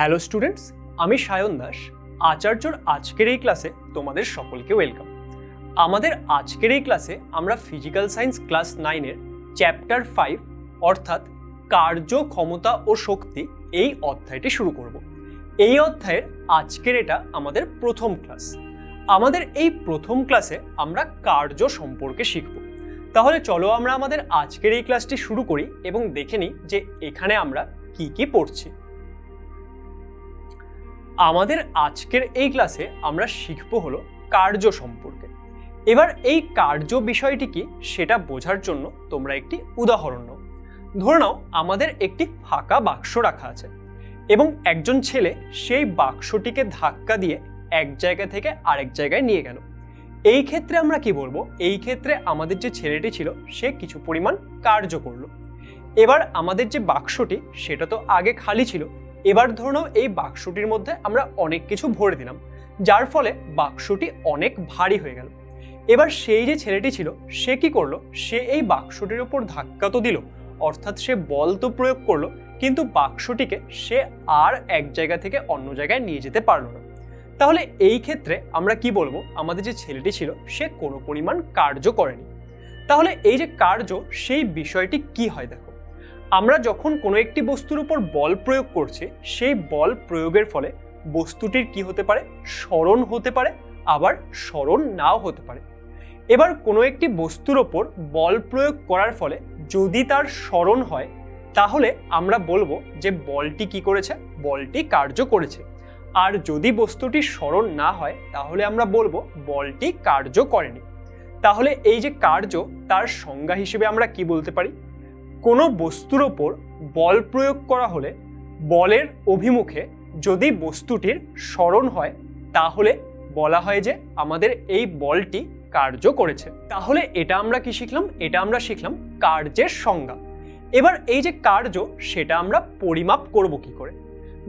Hello students, আমি সায়ন দাস। আচার্যর আজকের এই ক্লাসে তোমাদের সকলকে ওয়েলকাম। আমাদের আজকের এই ক্লাসে আমরা ফিজিক্যাল সায়েন্স ক্লাস 9-এর চ্যাপ্টার 5 অর্থাৎ কার্য, ক্ষমতা ও শক্তি এই অধ্যায়টি শুরু করব। এই অধ্যায়ের আজকের এটা আমাদের প্রথম ক্লাস। আমাদের এই প্রথম ক্লাসে আমরা কার্য সম্পর্কে শিখব। তাহলে চলো আমরা আমাদের আজকের এই ক্লাসটি শুরু করি এবং দেখে নিই যে এখানে আমরা কি কি পড়ছি। আমাদের আজকের এই ক্লাসে আমরা শিখব হলো কার্য সম্পর্কে। এবার এই কার্য বিষয়টি কি সেটা বোঝার জন্য তোমরা একটি উদাহরণ নাও। ধরে নাও আমাদের একটি ফাঁকা বাক্স রাখা আছে এবং একজন ছেলে সেই বাক্সটিকে ধাক্কা দিয়ে এক জায়গা থেকে আরেক জায়গায় নিয়ে গেল। এই ক্ষেত্রে আমরা কি বলবো? এই ক্ষেত্রে আমাদের যে ছেলেটি ছিল সে কিছু পরিমাণ কার্য করলো। এবার আমাদের যে বাক্সটি সেটা তো আগে খালি ছিল, এবার ধরে নাও এই বাক্সটির মধ্যে আমরা অনেক কিছু ভরে দিলাম, যার ফলে বাক্সটি অনেক ভারী হয়ে গেল। এবার সেই যে ছেলেটি ছিল সে কি করলো? সে এই বাক্সটির উপর ধাক্কা তো দিল, অর্থাৎ সে বল তো প্রয়োগ করলো, কিন্তু বাক্সটিকে সে আর এক জায়গা থেকে অন্য জায়গায় নিয়ে যেতে পারলো না। তাহলে এই ক্ষেত্রে আমরা কি বলবো? আমাদের যে ছেলেটি ছিল সে কোনো পরিমাণ কার্য করেনি। তাহলে এই যে কার্য, সেই বিষয়টি কি হয় দেখো। আমরা যখন কোনো একটি বস্তুর উপর বল প্রয়োগ করছি, সেই বল প্রয়োগের ফলে বস্তুটির কি হতে পারে? সরণ হতে পারে, আবার সরণ নাও হতে পারে। এবার কোনো একটি বস্তুর ওপর বল প্রয়োগ করার ফলে যদি তার সরণ হয়, তাহলে আমরা বলবো যে বলটি কি করেছে? বলটি কার্য করেছে। আর যদি বস্তুটি সরণ না হয়, তাহলে আমরা বলবো বলটি কার্য করেনি। তাহলে এই যে কার্য, তার সংজ্ঞা হিসেবে আমরা কি বলতে পারি? কোনো বস্তুর ওপর বল প্রয়োগ করা হলে বলের অভিমুখে যদি বস্তুটির সরণ হয়, তাহলে বলা হয় যে আমাদের এই বলটি কার্য করেছে। তাহলে এটা আমরা কি শিখলাম? এটা আমরা শিখলাম কার্যের সংজ্ঞা। এবার এই যে কার্য, সেটা আমরা পরিমাপ করব কি করে?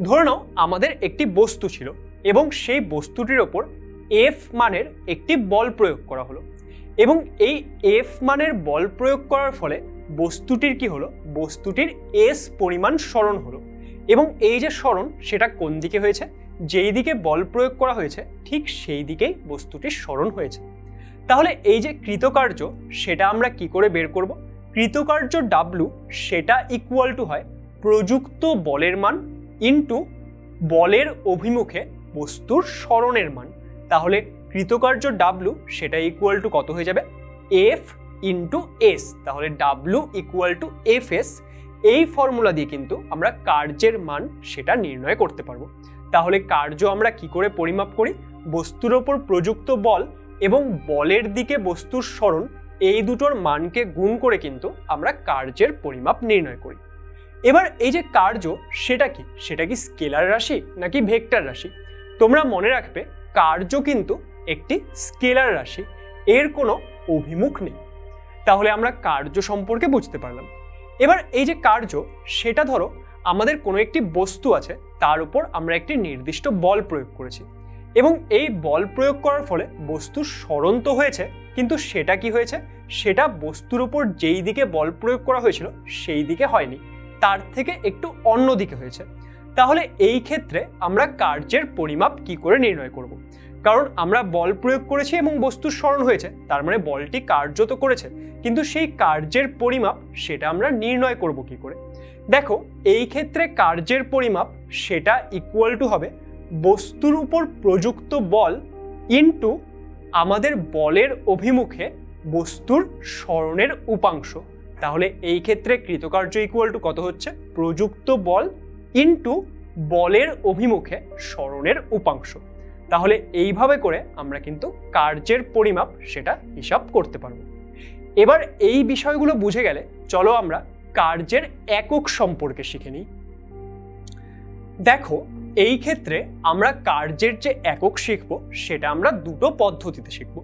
ধরে নাও আমাদের একটি বস্তু ছিল এবং সেই বস্তুটির ওপর এফ মানের একটি বল প্রয়োগ করা হলো এবং এই এফ মানের বল প্রয়োগ করার ফলে বস্তুটির কি হলো? বস্তুটির এস পরিমাণ সরণ হলো এবং এই যে সরণ, সেটা কোন দিকে হয়েছে? যেই দিকে বল প্রয়োগ করা হয়েছে ঠিক সেই দিকেই বস্তুটির সরণ হয়েছে। তাহলে এই যে কৃতকার্য, সেটা আমরা কি করে বের করব? কৃতকার্য ডাব্লু, সেটা ইকুয়াল টু হয় প্রযুক্ত বলের মান ইন্টু বলের অভিমুখে বস্তুর সরণের মান। তাহলে কৃতকার্য ডাব্লু সেটা ইকুয়াল টু কত হয়ে যাবে? F into S. তাহলে W equal to F S. এই ফর্মুলা দিয়ে কিন্তু আমরা কার্যের মান সেটা নির্ণয় করতে পারবো। তাহলে কার্য আমরা কি করে পরিমাপ করি? বস্তুর ওপর প্রযুক্ত বল এবং বলের দিকে বস্তুর সরণ, এই দুটোর মানকে গুণ করে কিন্তু আমরা কার্যের পরিমাপ নির্ণয় করি। এবার এই যে কার্য, সেটা কি? সেটা কি স্কেলার রাশি নাকি ভেক্টর রাশি? তোমরা মনে রাখবে কার্য কিন্তু একটি স্কেলার রাশি, এর কোনো অভিমুখ নেই। তাহলে আমরা কার্য সম্পর্কে বুঝতে পারলাম। এবার এই যে কার্য, সেটা ধরো আমাদের কোনো একটি বস্তু আছে, তার উপর আমরা একটি নির্দিষ্ট বল প্রয়োগ করেছি এবং এই বল প্রয়োগ করার ফলে বস্তুর সরণ তো হয়েছে, কিন্তু সেটা কি হয়েছে? সেটা বস্তুর উপর যেই দিকে বল প্রয়োগ করা হয়েছিল সেই দিকে হয়নি, তার থেকে একটু অন্য দিকে হয়েছে। তাহলে এই ক্ষেত্রে আমরা কার্যের পরিমাপ কি করে নির্ণয় করব? কারণ আমরা বল প্রয়োগ করেছি এবং বস্তুর সরণ হয়েছে, তার মানে বলটি কার্য তো করেছে, কিন্তু সেই কার্যের পরিমাপ সেটা আমরা নির্ণয় করব কি করে? দেখো, এই ক্ষেত্রে কার্যের পরিমাপ সেটা ইকুয়াল টু হবে বস্তুর উপর প্রযুক্ত বল ইন্টু আমাদের বলের অভিমুখে বস্তুর সরণের উপাংশ। তাহলে এই ক্ষেত্রে কৃতকার্য ইকুয়াল টু কত হচ্ছে? প্রযুক্ত বল ইন্টু বলের অভিমুখে সরণের উপাংশ। তাহলে এইভাবে করে আমরা কিন্তু কার্যের পরিমাপ সেটা হিসাব করতে পারবো। এবার এই বিষয়গুলো বুঝে গেলে চলো আমরা কার্যের একক সম্পর্কে শিখে নিই। দেখো, এই ক্ষেত্রে আমরা কার্যের যে একক শিখব সেটা আমরা দুটো পদ্ধতিতে শিখব।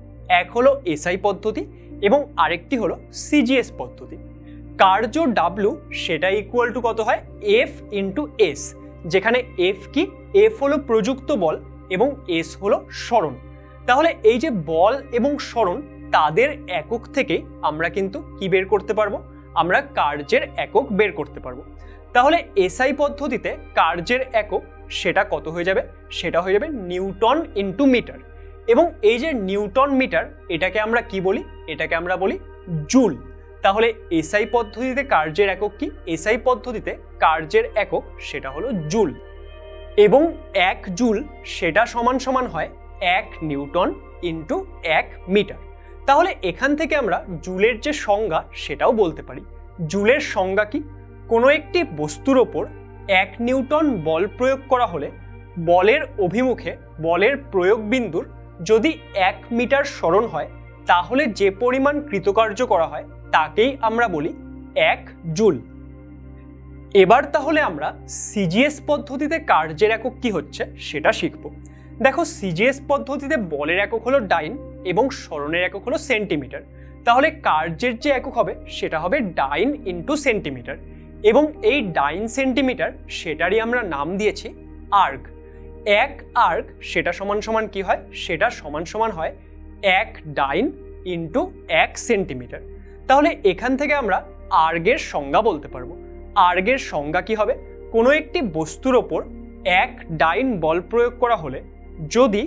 এক হলো এসআই পদ্ধতি এবং আরেকটি হলো সিজিএস পদ্ধতি। কার্য ডাব্লু সেটা ইকুয়াল টু কত হয়? এফ ইন্টু এস, যেখানে এফ কি? এফ হলো প্রযুক্ত বল এবং এস হলো সরণ। তাহলে এই যে বল এবং সরণ, তাদের একক থেকেই আমরা কিন্তু কি বের করতে পারবো? আমরা কার্যের একক বের করতে পারবো। তাহলে এসআই পদ্ধতিতে কার্যের একক সেটা কত হয়ে যাবে, সেটা হয়ে যাবে নিউটন ইন্টু মিটার। এবং এই যে নিউটন মিটার, এটাকে আমরা কি বলি, এটাকে আমরা বলি জুল। তাহলে এসআই পদ্ধতিতে কার্যের একক কি, এসআই পদ্ধতিতে কার্যের একক সেটা হলো জুল। এবং 1 জুল সেটা সমান সমান হয় 1 নিউটন ইন্টু 1 মিটার। তাহলে এখান থেকে আমরা জুলের যে সংজ্ঞা সেটাও বলতে পারি। জুলের সংজ্ঞা কি, কোনো একটি বস্তুর ওপর 1 নিউটন বল প্রয়োগ করা হলে বলের অভিমুখে বলের প্রয়োগ বিন্দুর যদি 1 মিটার সরণ হয়, তাহলে যে পরিমাণ কৃতকার্য করা হয় তাকেই আমরা বলি 1 জুল। এবার তাহলে আমরা সিজিএস পদ্ধতিতে কার্যের একক কি হচ্ছে সেটা শিখব। দেখো, সিজিএস পদ্ধতিতে বলের একক হলো ডাইন এবং সরণের একক হলো সেন্টিমিটার। তাহলে কার্যের যে একক হবে সেটা হবে ডাইন ইন্টু সেন্টিমিটার। এবং এই ডাইন সেন্টিমিটার সেটারই আমরা নাম দিয়েছি আর্গ। 1 আর্গ সেটা সমান সমান কি হয়, সেটা সমান সমান হয় 1 ডাইন ইন্টু 1 সেন্টিমিটার। তাহলে এখান থেকে আমরা আর্গের সংজ্ঞা বলতে পারবো। আর্গের সংজ্ঞা কি হবে, কোনো একটি বস্তুর ওপর 1 ডাইন বল প্রয়োগ করা হলে যদি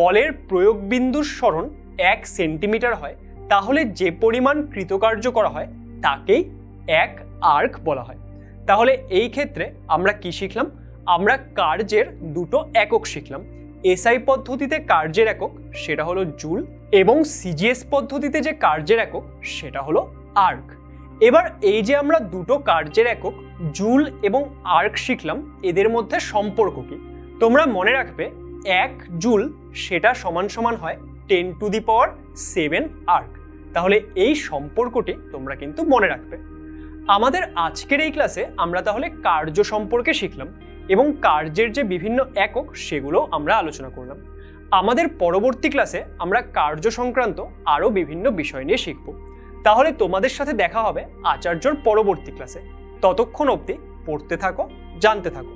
বলের প্রয়োগ বিন্দুর সরণ 1 সেন্টিমিটার হয়, তাহলে যে পরিমাণ কৃতকার্য করা হয় তাকেই 1 আর্গ বলা হয়। তাহলে এই ক্ষেত্রে আমরা কি শিখলাম, আমরা কার্যের দুটো একক শিখলাম। এসআই পদ্ধতিতে কার্যের একক সেটা হলো জুল, এবং সিজিএস পদ্ধতিতে যে কার্যের একক সেটা হলো আর্গ। এবার এই যে আমরা দুটো কার্যের একক জুল এবং আর্গ শিখলাম, এদের মধ্যে সম্পর্ক কি তোমরা মনে রাখবে, 1 জুল সেটা সমান সমান হয় 10⁷ আর্গ। তাহলে এই সম্পর্কটি তোমরা কিন্তু মনে রাখবে। আমাদের আজকের এই ক্লাসে আমরা তাহলে কার্য সম্পর্কে শিখলাম এবং কার্যের যে বিভিন্ন একক সেগুলো আমরা আলোচনা করলাম। আমাদের পরবর্তী ক্লাসে আমরা কার্য সংক্রান্ত আরও বিভিন্ন বিষয় নিয়ে শিখব। তাহলে তোমাদের সাথে দেখা হবে আচার্যর পরবর্তী ক্লাসে। ততক্ষণ অবধি পড়তে থাকো, জানতে থাকো।